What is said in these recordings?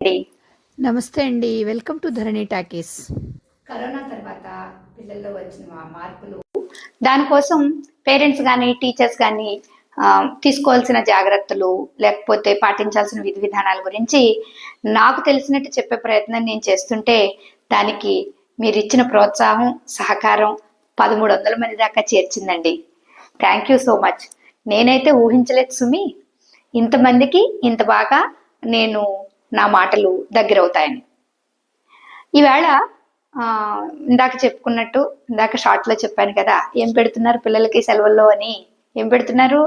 అండి. నమస్తే అండి. Welcome to Dharani talkies. Corona తర్వాత పిల్లల్లో వచ్చిన మార్పులు, దానికోసం పేరెంట్స్ కానీ టీచర్స్ కానీ తీసుకోవాల్సిన జాగ్రత్తలు, లేకపోతే పాటించాల్సిన విధి విధానాల గురించి నాకు తెలిసినట్టు చెప్పే ప్రయత్నం నేను చేస్తుంటే, దానికి మీరు ఇచ్చిన ప్రోత్సాహం, సహకారం 1300 మంది దాకా చేర్చిందండి. Thank you so much. నేనైతే ఊహించలేదు సుమి, ఇంతమందికి ఇంత బాగా నేను నా మాటలు దగ్గరవుతాయని. ఈవేళ ఇందాక చెప్పుకున్నట్టు, ఇందాక షార్ట్లో చెప్పాను కదా, ఏం పెడుతున్నారు పిల్లలకి సెలవుల్లో అని. ఏం పెడుతున్నారు?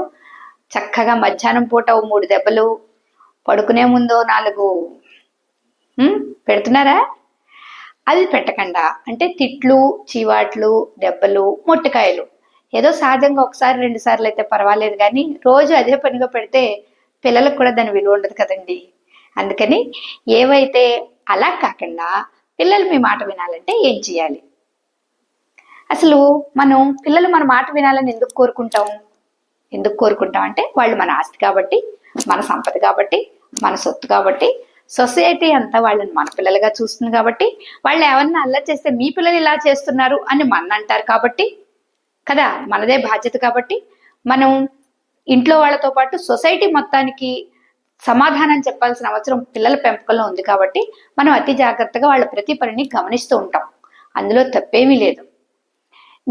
చక్కగా మధ్యాహ్నం పూట 3 దెబ్బలు, పడుకునే ముందో 4 పెడుతున్నారా? అది పెట్టకుండా, అంటే తిట్లు, చీవాట్లు, దెబ్బలు, మొట్టికాయలు ఏదో సహజంగా ఒకసారి 2 సార్లు అయితే పర్వాలేదు, కానీ రోజు అదే పనిగా పెడితే పిల్లలకు కూడా దాని విలువ ఉండదు కదండి. అందుకని ఏవైతే అలా కాకుండా పిల్లలు మీ మాట వినాలంటే ఏం చేయాలి? అసలు మనం పిల్లలు మన మాట వినాలని ఎందుకు కోరుకుంటాం అంటే, వాళ్ళు మన ఆస్తి కాబట్టి, మన సంపద కాబట్టి, మన సొత్తు కాబట్టి, సొసైటీ అంతా వాళ్ళని మన పిల్లలుగా చూస్తుంది కాబట్టి, వాళ్ళు ఏమన్నా అల్లరి చేస్తే మీ పిల్లలు ఇలా చేస్తున్నారు అని మన అంటారు కాబట్టి కదా, మనదే బాధ్యత కాబట్టి, మనం ఇంట్లో వాళ్ళతో పాటు సొసైటీ మొత్తానికి సమాధానం చెప్పాల్సిన అవసరం పిల్లల పెంపకంలో ఉంది కాబట్టి, మనం అతి జాగ్రత్తగా వాళ్ళ ప్రతి పనిని గమనిస్తూ ఉంటాం. అందులో తప్పేమీ లేదు.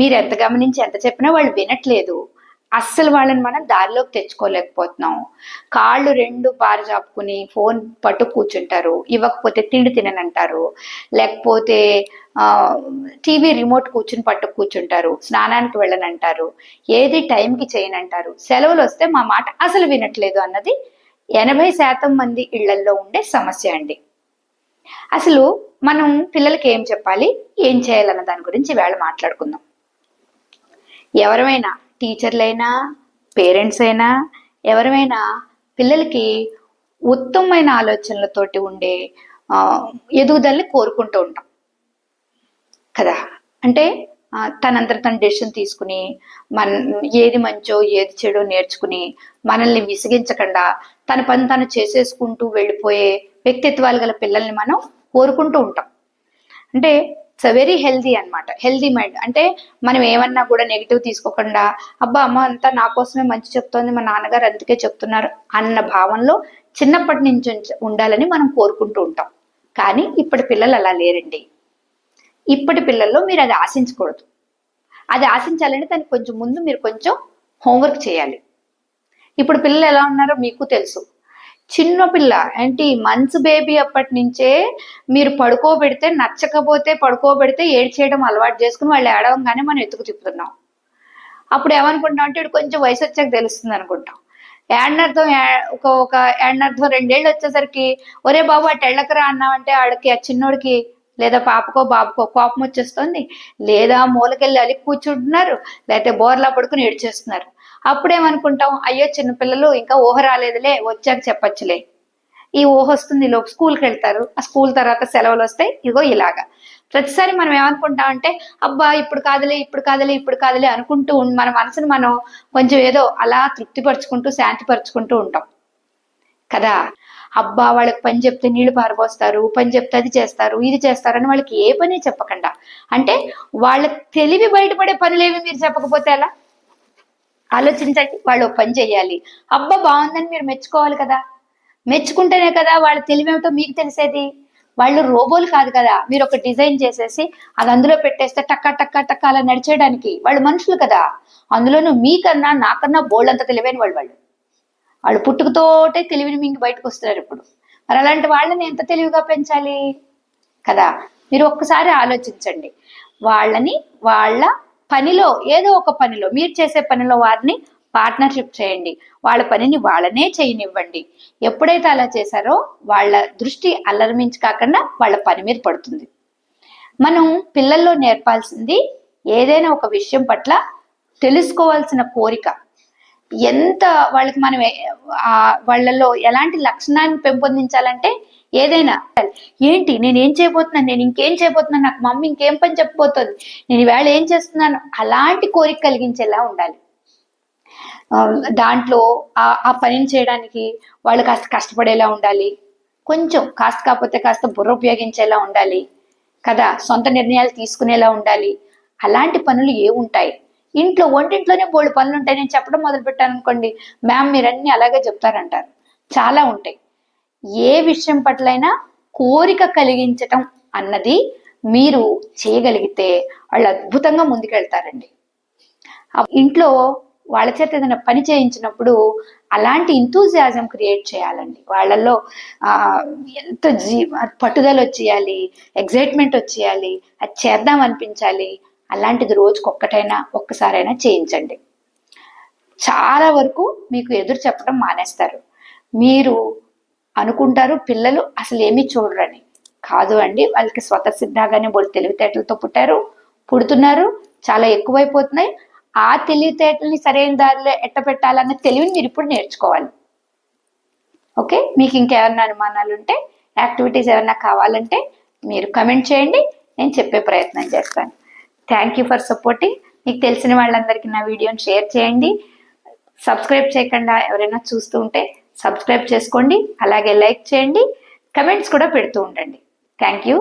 మీరు ఎంత గమనించి ఎంత చెప్పినా వాళ్ళు వినట్లేదు. అస్సలు వాళ్ళని మనం దారిలోకి తెచ్చుకోలేకపోతున్నాం. కాళ్ళు 2 బారి చాపుకుని ఫోన్ పట్టు కూర్చుంటారు, ఇవ్వకపోతే తిండి తిననంటారు, లేకపోతే టీవీ రిమోట్ పట్టు కూర్చుంటారు, స్నానానికి వెళ్ళనంటారు, ఏది టైంకి చేయనంటారు. సెలవులు వస్తే మా మాట అసలు వినట్లేదు అన్నది 80% మంది ఇళ్లల్లో ఉండే సమస్య అండి. అసలు మనం పిల్లలకి ఏం చెప్పాలి, ఏం చేయాలన్న దాని గురించి వేళ మాట్లాడుకుందాం. ఎవరైనా, టీచర్లైనా, పేరెంట్స్ అయినా, ఎవరైనా పిల్లలకి ఉత్తమమైన ఆలోచనలతోటి ఉండే ఎదుగుదలని కోరుకుంటూ ఉంటాం కదా. అంటే తనంతట తన డెసిషన్ తీసుకుని, ఏది మంచో ఏది చెడో నేర్చుకుని, మనల్ని విసిగించకుండా తన పని తను చేసేసుకుంటూ వెళ్ళిపోయే వ్యక్తిత్వాలు గల పిల్లల్ని మనం కోరుకుంటూ ఉంటాం. అంటే ఇట్స్ అ వెరీ హెల్దీ అనమాట. హెల్దీ మైండ్ అంటే మనం ఏమన్నా కూడా నెగిటివ్ తీసుకోకుండా, అబ్బా అమ్మ అంతా నా కోసమే మంచి చెప్తోంది, మా నాన్నగారు అందుకే చెప్తున్నారు అన్న భావంలో చిన్నప్పటి నుంచి ఉండాలని మనం కోరుకుంటూ ఉంటాం. కానీ ఇప్పటి పిల్లలు అలా లేరండి. ఇప్పటి పిల్లల్లో మీరు అది ఆశించకూడదు. అది ఆశించాలంటే దానికి కొంచెం ముందు మీరు కొంచెం హోంవర్క్ చేయాలి. ఇప్పుడు పిల్లలు ఎలా ఉన్నారో మీకు తెలుసు. చిన్న పిల్ల ఏంటి, మంత్స్ బేబీ అప్పటి నుంచే మీరు పడుకోబెడితే, నచ్చకపోతే పడుకోబెడితే ఏడ్చేయడం అలవాటు చేసుకుని వాళ్ళు ఏడవంగానే మనం ఎత్తుకు తిప్పుతున్నాం. అప్పుడు ఏమనుకుంటాం అంటే, ఇటు కొంచెం వయసు వచ్చాక తెలుస్తుంది అనుకుంటాం. ఏడనర్థం ఒక ఏడనర్థం 2 ఏళ్ళు వచ్చేసరికి, ఒరే బాబు అటు ఎళ్ళకరా అన్నామంటే ఆడికి, ఆ చిన్నోడికి లేదా పాపకో బాబుకో కోపం వచ్చేస్తుంది, లేదా మూలకెళ్ళి అలిగి కూర్చుంటున్నారు, లేకపోతే బోర్లా పడుకుని ఏడ్చేస్తున్నారు. అప్పుడేమనుకుంటాం, అయ్యో చిన్నపిల్లలు ఇంకా ఊహ రాలేదులే, వచ్చాక చెప్పచ్చులే. ఈ ఊహ వస్తుంది, లోపు స్కూల్కి వెళ్తారు, ఆ స్కూల్ తర్వాత సెలవులు వస్తాయి, ఇగో ఇలాగా. ప్రతిసారి మనం ఏమనుకుంటాం అంటే, అబ్బా ఇప్పుడు కాదులే అనుకుంటూ మన మనసును మనం కొంచెం ఏదో అలా తృప్తిపరుచుకుంటూ శాంతిపరుచుకుంటూ ఉంటాం కదా. అబ్బా వాళ్ళకి పని చెప్తే నీళ్లు పారబోస్తారు, పని చెప్తే అది చేస్తారు, ఇది చేస్తారని వాళ్ళకి ఏ పని చెప్పకుండా, అంటే వాళ్ళ తెలివి బయటపడే పనులేవి మీరు చెప్పకపోతే ఎలా? ఆలోచించండి. వాళ్ళు పని చెయ్యాలి, అబ్బా బాగుందని మీరు మెచ్చుకోవాలి కదా. మెచ్చుకుంటేనే కదా వాళ్ళ తెలివేమిటో మీకు తెలిసేది. వాళ్ళు రోబోలు కాదు కదా. మీరు ఒక డిజైన్ చేసేసి అది అందులో పెట్టేస్తే టక్క టక్క టక్క అలా నడిచేయడానికి వాళ్ళు మనుషులు కదా. అందులోనూ మీకన్నా నాకన్నా బోల్డంత తెలివైన వాళ్ళు పుట్టుకతోటే తెలివిని మింగి బయటకు వస్తున్నారు ఇప్పుడు. మరి అలాంటి వాళ్ళని ఎంత తెలివిగా పెంచాలి కదా. మీరు ఒక్కసారి ఆలోచించండి. వాళ్ళని వాళ్ళ పనిలో, ఏదో ఒక పనిలో, మీరు చేసే పనిలో వారిని పార్ట్నర్షిప్ చేయండి. వాళ్ళ పనిని వాళ్ళనే చేయనివ్వండి. ఎప్పుడైతే అలా చేశారో వాళ్ళ దృష్టి అల్లరి మించి కాకుండా వాళ్ళ పని మీద పడుతుంది. మనం పిల్లల్లో నేర్పాల్సింది, ఏదైనా ఒక విషయం పట్ల తెలుసుకోవాల్సిన కోరిక. ఎంత వాళ్ళకి మనం వాళ్ళలో ఎలాంటి లక్షణాన్ని పెంపొందించాలంటే, ఏదైనా ఏంటి నేనేం చేయబోతున్నాను, నేను ఇంకేం చేయబోతున్నాను, నాకు మమ్మీ ఇంకేం పని చెప్పబోతుంది, నేను ఈవేళ ఏం చేస్తున్నాను, అలాంటి కోరిక కలిగించేలా ఉండాలి. దాంట్లో ఆ పనిని చేయడానికి వాళ్ళు కాస్త కష్టపడేలా ఉండాలి. కొంచెం కాస్త కాకపోతే కాస్త బుర్ర ఉపయోగించేలా ఉండాలి కదా, సొంత నిర్ణయాలు తీసుకునేలా ఉండాలి. అలాంటి పనులు ఏ ఉంటాయి? ఇంట్లో వంటింట్లోనే బోల్డు పనులు ఉంటాయి. నేను చెప్పడం మొదలు పెట్టాను అనుకోండి, మ్యామ్ మీరన్నీ అలాగే చెప్తారంటారు. చాలా ఉంటాయి. ఏ విషయం పట్లైనా కోరిక కలిగించటం అన్నది మీరు చేయగలిగితే వాళ్ళు అద్భుతంగా ముందుకెళ్తారండి. ఇంట్లో వాళ్ళ చేత ఏదైనా పని చేయించినప్పుడు అలాంటి ఇంతూజియాజం క్రియేట్ చేయాలండి వాళ్ళల్లో. ఎంత పట్టుదల వచ్చేయాలి, ఎగ్జైట్మెంట్ వచ్చేయాలి, అది చేద్దాం అనిపించాలి. అలాంటిది రోజుకొక్కటైనా ఒక్కసారైనా చేయించండి. చాలా వరకు మీకు ఎదురు చెప్పడం మానేస్తారు. మీరు అనుకుంటారు పిల్లలు అసలు ఏమీ చూడరని. కాదు అండి, వాళ్ళకి స్వతసిద్ధంగానే వాళ్ళు తెలివితేటలతో పుడుతున్నారు, చాలా ఎక్కువైపోతున్నాయి. ఆ తెలివితేటల్ని సరైన దారిలో ఎట్ట పెట్టాలన్న తెలివిని మీరు ఇప్పుడు నేర్చుకోవాలి. ఓకే, మీకు ఇంకేమన్నా అనుమానాలు ఉంటే, యాక్టివిటీస్ ఏమన్నా కావాలంటే మీరు కమెంట్ చేయండి, నేను చెప్పే ప్రయత్నం చేస్తాను. Thank you for supporting. మీకు తెలిసిన వాళ్ళందరికీ నా వీడియోని షేర్ చేయండి. సబ్స్క్రైబ్ చేయకుండా ఎవరైనా చూస్తూ ఉంటే సబ్స్క్రైబ్ చేసుకోండి, అలాగే లైక్ చేయండి, కమెంట్స్ కూడా పెడుతూ ఉండండి. Thank you.